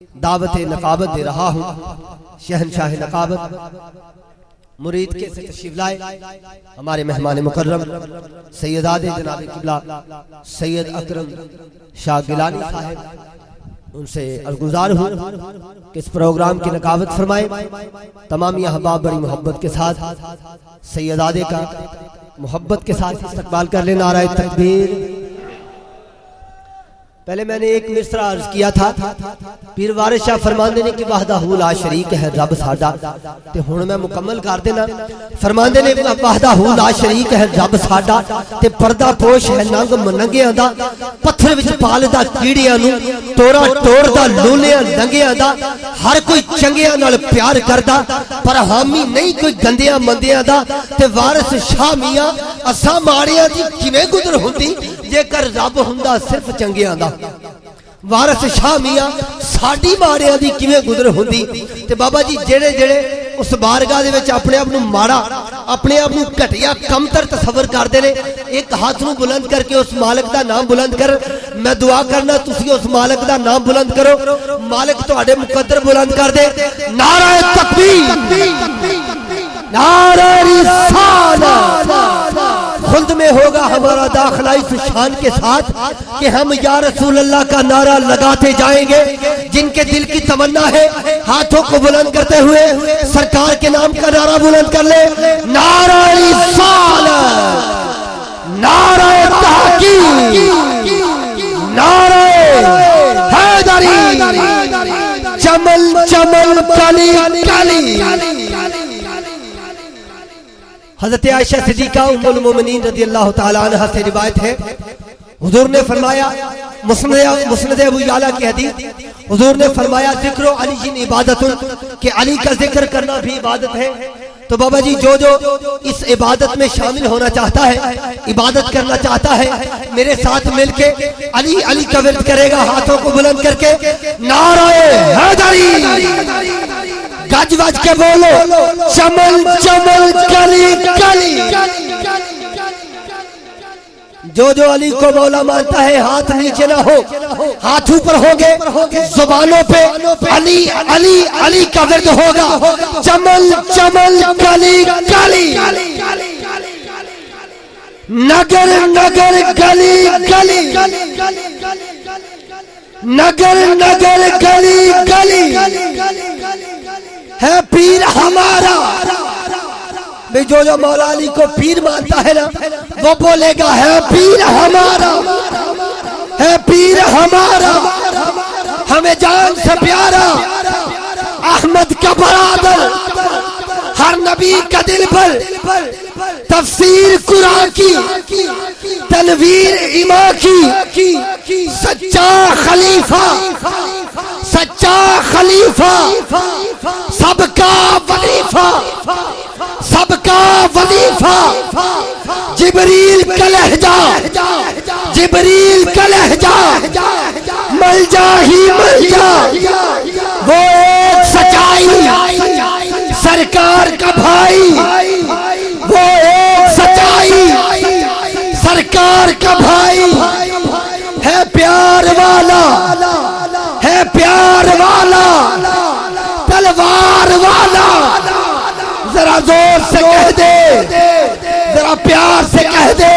दावत नकाबत दे रहा हूँ। शहनशाह नकाबत मुरीद के से तशरीफ लाए हमारे मेहमान मुकर्रम सैयदादे जनाब किबला सैयद अकरम शाह गिलानी साहब, उनसे अर्ज़गुज़ार हूँ कि इस प्रोग्राम की नकाबत फरमाए। तमामी अहबाब बड़ी मोहब्बत के साथ सैयदादे का मोहब्बत के साथ इस्तकबाल कर ले। नारा तकबीर। पहले मैंने एक मिसरा अर्ज किया था, पीर वारिस शाह फरमांदे ने कि वहदहू ला शरीक है रब साडा, ते हुण मैं मुकम्मल कर देना। फरमांदे ने वहदहू ला शरीक है रब साडा, ते पर्दा पोश है नंग मनंगियां दा, पत्थर विच पालदा कीड़ियां नूं, तोरा तोड़दा लोलियां लंगियां दा, हर कोई चंगियां नाल प्यार करदा, पर हामी नहीं कोई गंदियां मंदियां दा। ते वारिस शाह मियां असां माड़ियां दी किवें गुजर हुंदी जेकर रब हुंदा सिर्फ चंगियां दा। वारिस शाह मियां साडी माड़ियां दी किवें गुजर हुंदी। ते बाबा जी जेड़े जेड़े उस बारगाह दे विच अपने आप नूं माड़ा, अपने आप नूं घटिया कमतर तसव्वुर करदे ने, एक हाथ नूं बुलंद करके उस मालिक दा नाम बुलंद कर। मैं दुआ करना तुसीं उस मालिक दा नाम बुलंद करो, मालिक तुहाडे मुकद्दर बुलंद कर दे। नारा तकबीर, नारा रिसालत। खुल्द में होगा हमारा दाखिला इस शान के साथ कि हम या रसूल अल्लाह का नारा लगाते जाएंगे। जिनके दिल की तमन्ना है हाथों को बुलंद करते हुए सरकार के नाम का नारा बुलंद कर ले। नारा रिसालत, नारा तहकीक, नारा हैदरी, चमन चमन कली कली। हज़रत आयशा सिद्दीक़ा उम्मुल मोमिनीन रज़ियल्लाहु ताला अन्हा से रिवायत है, हुजूर ने फरमाया, मुस्नद अबू याला की हदीस, हुजूर ने फरमाया जिक्रो अली जिन इबादतुन, कि अली का जिक्र करना भी इबादत है। तो बाबा जी जो जो इस इबादत में शामिल होना चाहता है, इबादत करना चाहता है, मेरे साथ मिलके अली अली का विर्द करेगा हाथों को बुलंद करके। नारे हैदरी, गज वज के बोलो, चमन चमन कली कली। जो जो अली को मौला मानता है हाथ नीचे ना हो, हाथ ऊपर होंगे, जुबानों पे अली अली अली का विर्द होगा। चमन चमन कली कली, नगर नगर गली गली, नगर नगर गली गली है पीर हमारा। भाई जो जो मौला अली को पीर मानता है ना, वो बोलेगा है पीर हमारा, है पीर हमारा, हमें जान से प्यारा अहमद का बरादर, हर नबी का दिल पर तफसीर कुरान की, तनवीर इमाम की, सच्चा खलीफा, सच्चा खलीफा, सबका वजीफा, सबका वजीफा, जिब्रील का लहजा, जिब्रील का लहजा, मल जा ही मल जा, वो एक सच्चाई सरकार का भाई, वो एक सच्चाई सरकार का भाई है, प्यार वाला है, प्यार वाला, तलवार वाला। जरा जोर से कह दे, जरा प्यार से कह दे,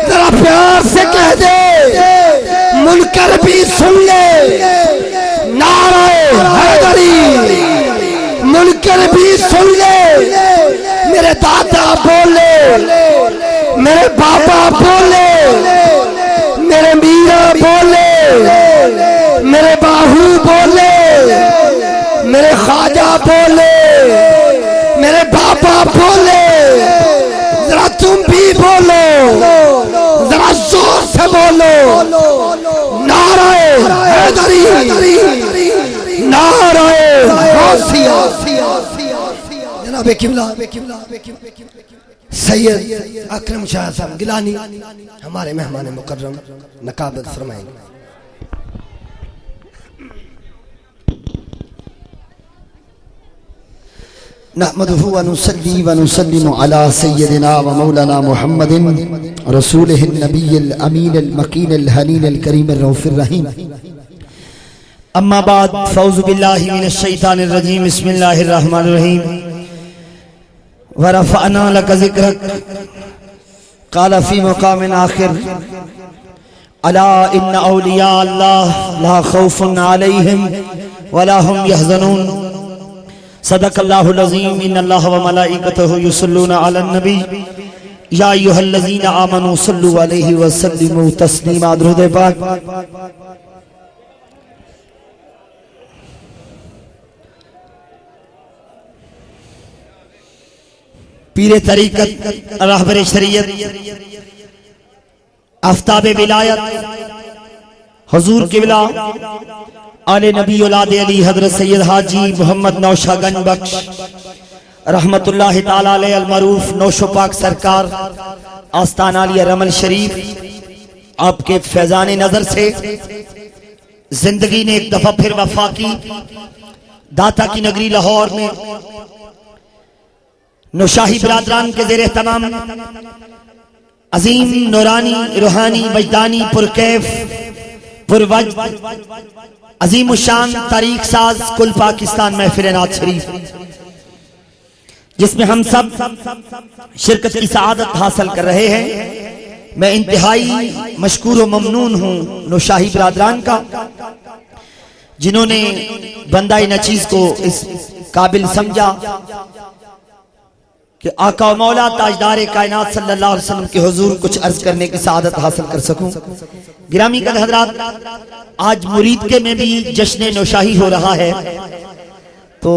जरा प्यार से कह दे, मुनकर भी सुन ले। नारा हैदरी, मुनकर भी सुन ले। मेरे दादा बोले, मेरे बाबा बोले, मेरे मीरा बोले, मेरे बाहू बोले, मेरे ख्वाजा बोले, मेरे बाबा बोले, जरा तुम भी बोलो, जरा जोर से बोलो। नारे हैदरी, नारे गौसिया। जनाब किबला सैयद अकरम शाह साहब गिलानी हमारे मेहमान मुकर्रम नकाबत फरमाएंगे। नहमदुहु व नुसल्ली व नुसल्लिमु अला सय्यदिना व मौलाना मुहम्मदिन रसूलिहिन नबिय्यिल अमीनिल मकीनिल हनीनिल करीमिर रऊफिर रहीम। अम्मा बाद फौज़ु बिल्लाहि मिनश शैतानिर रजीम बिस्मिल्लाहिर रहमानिर रहीम व रफ़अना लक ज़िक्रक क़ाल फ़ी मक़ामिन आख़िर अला इन्न औलिया अल्लाह ला खौफ़ुन अलैहिम वला हुम यहज़नून सदक़ल्लाहुल अज़ीम इन्नल्लाह व मलाइकतहु युसल्लूना अलन नबी या अय्युहल्लज़ीना आमनू सल्लु अलैहि व सल्लिमू तस्लीमा। दुरूद पाक। पीरे तरीक़त रहबरे शरीयत आफ्ताबे विलायत हुजूर किबला आले नबी औलाद अली हजरत सैयद हाजी मोहम्मद नौशागंज बख्श रहमतुल्लाह ताला अलैह अल मरूफ नौशो पाक सरकार आस्ताना अली रमल शरीफ आपके फैजान नजर से जिंदगी ने एक दफा फिर वफा की। दाता की नगरी लाहौर में नौशाही बिरादरान के ज़ेरे तमाम अजीम नूरानी रूहानी वजदानी पुरकैफ पुरवज अजीम शान तारीख साज कुल पाकिस्तान महफिल नात शरीफ जिसमें हम सब शिरकत की सआदत हासिल कर रहे हैं। मैं इंतहाई मशकूर व ममनून हूँ नौशाही बिरादरान का जिन्होंने बंदाई नचीज को इस काबिल समझा कि आका मौला ताजदार कायनात सल्लल्लाहु अलैहि वसल्लम के हुजूर कुछ अर्ज करने की सआदत हासिल कर सकूं। गिरामी कद हजरात, आज मुरीद के में भी जश्न नौशाही हो रहा है, तो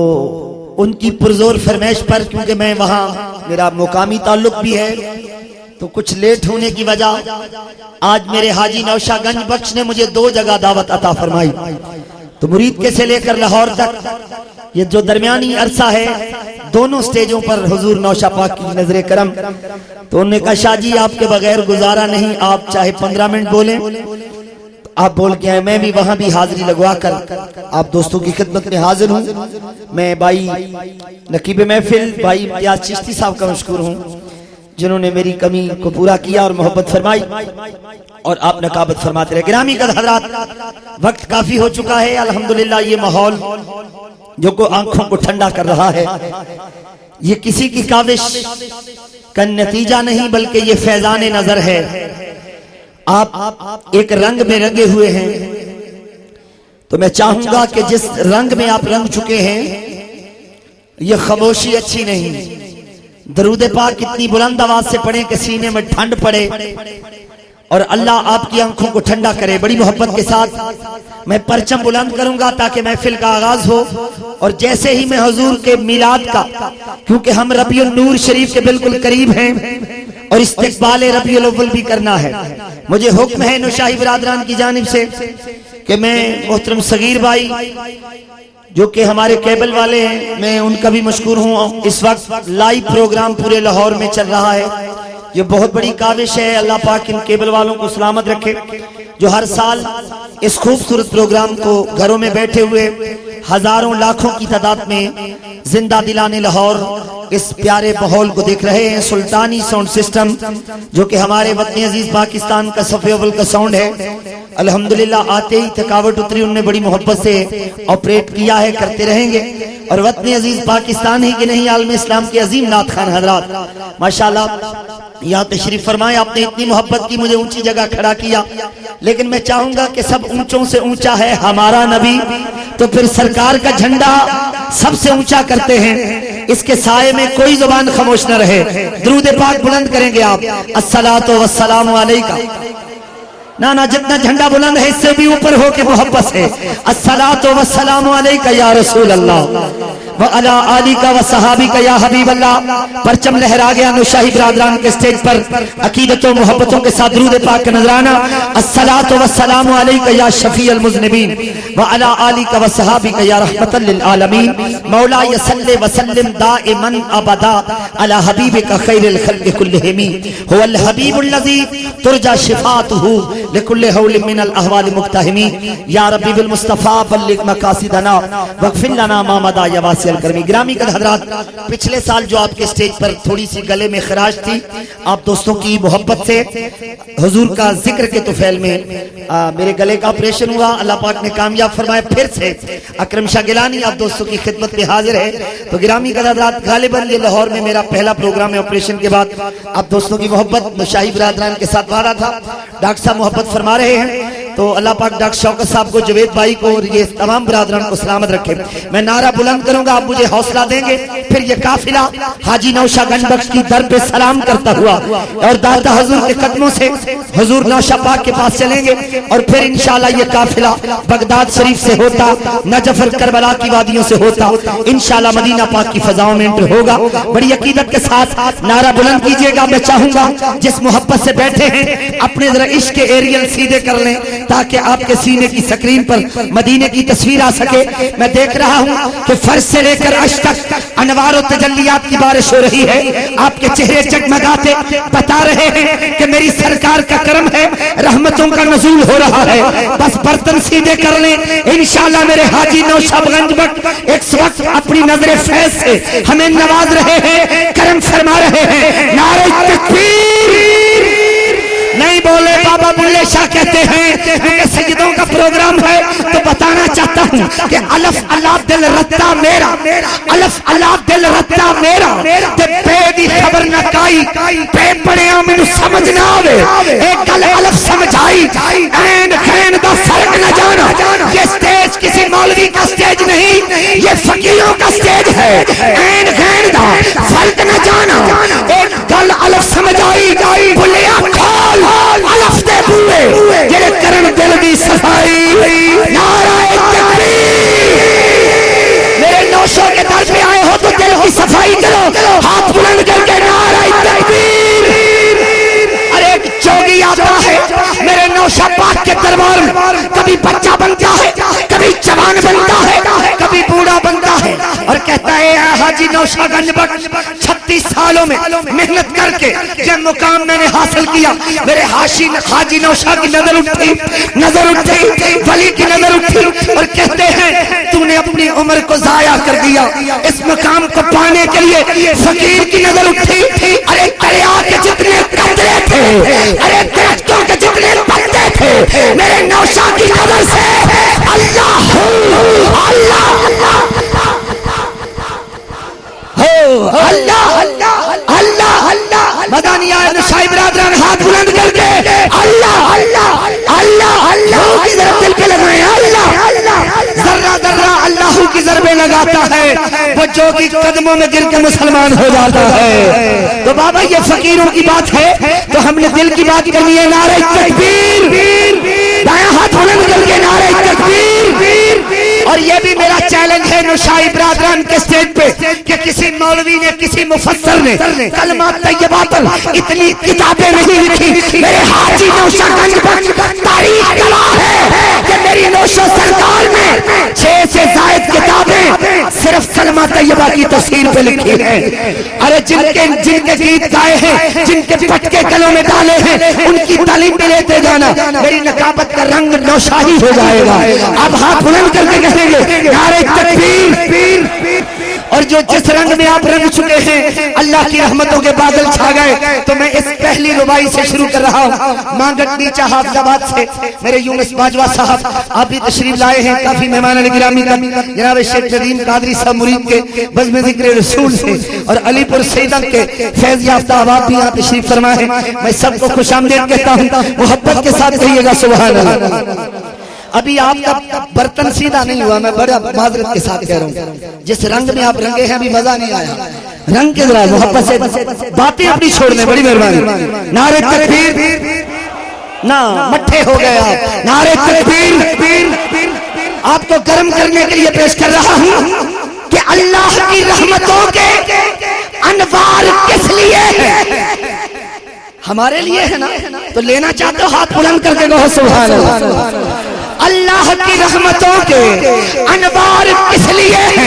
उनकी पुरजोर फरमाइश पर, क्योंकि मैं वहाँ मेरा मुकामी ताल्लुक भी है, तो कुछ लेट होने की वजह आज मेरे हाजी नौशागंज बख्श ने मुझे 2 जगह दावत अता फरमाई। तो मुरीद के से लेकर लाहौर तक ये जो दरमियानी अरसा है, दोनों स्टेजों पर हुजूर नौशा पाक की नजरे करम। तो उन्होंने कहा शाह जी आपके बगैर गुजारा नहीं, आप चाहे 15 मिनट बोलें आप बोल के आए। मैं भी वहां भी हाजिरी लगवा कर आप दोस्तों की खिदमत में हाजिर हूँ। मैं भाई नकीब महफिल भाई इम्तियाज चिश्ती साहब का मशकूर हूँ जिन्होंने मेरी कमी को पूरा किया और मोहब्बत फरमाई और आप नकाबत फरमाते रहे। गिरामी कद हजरात, वक्त काफी हो चुका है। अल्हम्दुलिल्लाह ये माहौल जो को आंखों को ठंडा कर रहा है, ये किसी की काविश का नतीजा नहीं बल्कि ये फैजान नजर है। आप एक रंग में रंगे हुए हैं, तो मैं चाहूंगा कि जिस रंग में आप रंग चुके हैं ये खामोशी अच्छी नहीं। दरूद पाक इतनी बुलंद आवाज से पढ़े कि सीने में ठंड पड़े और अल्लाह आपकी आंखों को ठंडा करे। बड़ी मोहब्बत के साथ मैं परचम बुलंद करूंगा ताकि महफिल का आगाज हो। और जैसे ही मैं हुजूर के मिलाद का, क्योंकि हम रबीउल नूर शरीफ के बिल्कुल करीब हैं और इस्तिक़बाल रबीउल अव्वल भी करना है, मुझे हुक्म है नौशाही बिरादरान की जानिब से कि मैं मोहतरम सगीर भाई जो कि हमारे केबल वाले हैं, मैं उनका भी मशकूर हूँ। इस वक्त लाइव प्रोग्राम पूरे लाहौर में चल रहा है, ये बहुत बड़ी काविश है। अल्लाह पाक इन केबल वालों को सलामत रखे जो हर साल इस खूबसूरत प्रोग्राम को घरों में बैठे हुए हजारों लाखों की तादाद में जिंदा दिलाने लाहौर इस प्यारे माहौल को देख रहे हैं। सुल्तानी साउंड सिस्टम जो कि हमारे वतन अजीज पाकिस्तान का सफ़े अव्वल का साउंड है, अल्हम्दुलिल्लाह आते ही थकावट उतरी, उनने बड़ी मोहब्बत से ऑपरेट किया है, करते रहेंगे। और वतन अजीज पाकिस्तान ही के नहीं आलम इस्लाम के अजीम नात खान हजरात माशाल्लाह यहाँ तशरीफ फरमाए। आपने इतनी मोहब्बत की, मुझे ऊंची जगह खड़ा किया, लेकिन मैं चाहूंगा कि सब ऊंचों से ऊंचा है हमारा नबी, तो फिर सरकार का झंडा सबसे ऊंचा करते हैं, इसके साए में कोई जुबान खामोश न रहे। दुरूद पाक बुलंद करेंगे आप, अस्सलातु वस्सलामु अलैका। ना जितना झंडा बुलंद है इससे भी ऊपर हो के मोहब्बत है। अस्सलातु वस्सलामु अलैका या रसूल अल्लाह व अला आलिका व सहाबिका या हबीब अल्लाह। परचम लहरा गया नौशाही बिरादरान के स्टेज पर अकीदतों मोहब्बतों के साथ दुरूद पाक का नजराना। अस्सलातु वस्सलामु अलैका या शफीअल मुज़निबीन व अला आलिका व सहाबिका या रहमतल लिल आलमीन। मौला यसल्लि व सल्लिम दाइमन अबदा अला हबीबिका खैरिल खल्क़ि कुल्लिहिम हुवल हबीबुल लज़ी तुरजा शिफातुहु लिकुल्लि हौलिन मिनल अहवालि मुक्तहिमी। या रब्बी बिल मुस्तफा बल्लिग मकासिदना वगफिर लना मा मदा या वासिअल से करमी। गिरामी कद हजरात, पिछले साल जो आपके स्टेज पर थोड़ी सी गले में खराश थी, आप दोस्तों की मोहब्बत से हुजूर का जिक्र के तुफैल में मेरे गले का ऑपरेशन हुआ, अल्लाह पाक ने कामयाब फरमाया। फिर से अकरम शाह गिलानी आप दोस्तों की खिदमत में हाजिर है। तो गिरामी कद हजरात, गालिबन ये लाहौर में मेरा पहला प्रोग्राम है ऑपरेशन के बाद। आप दोस्तों की मोहब्बत शाही बिरादरान के साथ वादा था, डॉक्टर साहब मोहब्बत फरमा रहे हैं, तो अल्लाह पाक डॉक्टर शौकत साहब को, जवेद भाई को और ये तमाम बिरादरान को सलामत रखे। मैं नारा बुलंद करूंगा, आप मुझे हौसला देंगे, फिर ये काफिला हाजी नौशागंज बख्श की दर पे सलाम करता हुआ और दाता हुजूर के कदमों से हुजूर नौशा पाक के पास चलेंगे और फिर इंशाल्लाह ये काफिला बगदाद शरीफ से होता, नजफ और करबला की वादियों से होता, इंशाल्लाह मदीना पाक की फजाओं में एंटर होगा। बड़ी अकीदत के साथ नारा बुलंद कीजिएगा। मैं चाहूंगा जिस मोहब्बत से बैठे हैं अपने जरा इश्क के एरियल सीधे कर लें, ताकि आपके सीने की स्क्रीन पर मदीने की तस्वीर आ सके। मैं देख रहा हूं कि फर्श से लेकर अर्श तक अनवार और तजल्लियात की बारिश हो रही है, आपके चेहरे जगमगाते बता रहे हैं कि मेरी सरकार का करम है, रहमतों का नज़ूल हो रहा है। बस बर्तन सीधे कर लें, इंशाल्लाह मेरे हाजी नौशाबगंज बख्श एक वक्त अपनी नजर फैज से हमें नवाज रहे हैं, करम फरमा रहे हैं। नारे तकबीर नहीं बोले बाबा बुल्ले शाह कहते हैं कि सजदों का प्रोग्राम है, तो बताना चाहता हूं कि अलफ अल्लाह दिल रत्ता मेरा, अलफ अल्लाह दिल रत्ता मेरा, ते पे दी खबर न काई, पे पड़िया मैनू समझ ना आवे, एक गल अलफ समझाई, ऐन खैन दा फर्क न जाना। ये स्टेज किसी मौलवी का स्टेज नहीं, ये फकीरों का स्टेज है। ऐन खैन दा फर्क न जाना, एक गल अलफ समझ आई, बुल्लिया खोल अलफ दे बूए जेड़े करन दिल दी सफाई। नारे तकबीर, मेरे नौशों के दर पे आए हो तो दिल की सफाई करो, हाथ बुलंद करके नारे तकबीर। अरे एक जोगी आता है मेरे नौशा पाक के दरबार में, कभी बच्चा बनता है, कभी जवान बनता है, कभी बूढ़ा बनता है और कहता है हाजी नौशागंज बख्श 36 सालों में मेहनत करके जब मुकाम मैंने हासिल किया, मेरे हाजी नौशा की नजर उठी, वली की नजर उठी और कहते हैं तूने अपनी उम्र को जाया कर दिया, इस मुकाम को पाने के लिए फकीर की नजर उठी। अरे दरिया के जितने कतरे थे, अरे दरख्तों के जितने पत्ते थे, मेरे नौशा की नजर से अल्लाह अल्लाह अल्लाह अल्लाह अल्लाह अल्लाह मदानिया नशाई बिरादरान हाथ बुलंद करके अल्लाह अल्लाह अल्लाह अल्लाह की तरफ दिल पे लगाए। अल्लाह अल्लाह जर्रा जर्रा अल्लाह की ज़रबे लगाता है, वो जो कि कदमों में गिर के मुसलमान हो जाता है। तो बाबा ये फकीरों की बात है, तो हमने दिल की बात करनी है। नारे तकबीर, दाया हाथ बुलंद करके नारे तकबीर। और ये भी मेरा चैलेंज है नौशाई बिरादरान के स्टेज पे कि किसी मौलवी ने, किसी मुफस्सर ने कलमा तैयबा पर इतनी किताबें नहीं लिखी। मेरे हाजी नौशागंज बख्श तारीख गवाह है कि मेरी नौशा सरकार में 6 से ज़ायद किताबें सिर्फ कलमा तैयबा की तफसीर पे लिखी है। अरे जिनके गीत गाए हैं, जिनके पटके गलों में डाले हैं, उनकी तालीम भी लेते जाना, मेरी नकाबत का रंग नौशाही हो जाएगा। अब हाथ बुलंद करके कहेंगे नारे तकबीर। और जो जिस रंग में आप रंग चुके हैं, अल्लाह की रहमतों के बादल छा गए। तो मैं इस पहली रुबाई से शुरू कर रहा हूँ, मांगट नीचा हाफिजाबाद से मेरे यूनुस बाजवा साहब, आप भी तशरीफ लाए हैं, काफी मेहमान गिरामी जनाब शेख नदीम कादरी साहब मुरीद के बज़्म ज़िक्र रसूल से, और अलीपुर सैदम के फैज याफ्ता अहबाब भी यहाँ तशरीफ फरमा है। मैं सबको खुशामदीद कहता हूँ, मोहब्बत के साथ कहिएगा सुभान अल्लाह। अभी आपका बर्तन सीधा नहीं हुआ, मैं बड़ा माजरत के साथ कह रहा हूँ। जिस रंग में आप रंगे हैं अभी मजा नहीं आया, रंग के जरा मोहब्बत से बातें अपनी छोड़ दें, बड़ी मेहरबानी। नारे तकबीर, ना मट्ठे हो गए आप। नारे तकबीर, आपको गर्म करने के लिए पेश कर रहा हूँ कि अल्लाह की रहमतों के अनवार किस लिए है? हमारे लिए है ना, तो लेना चाहते हो हाथ बुलंद करके कहो सुभान अल्लाह। अल्लाह की रहमतों के अनवार किस लिए है?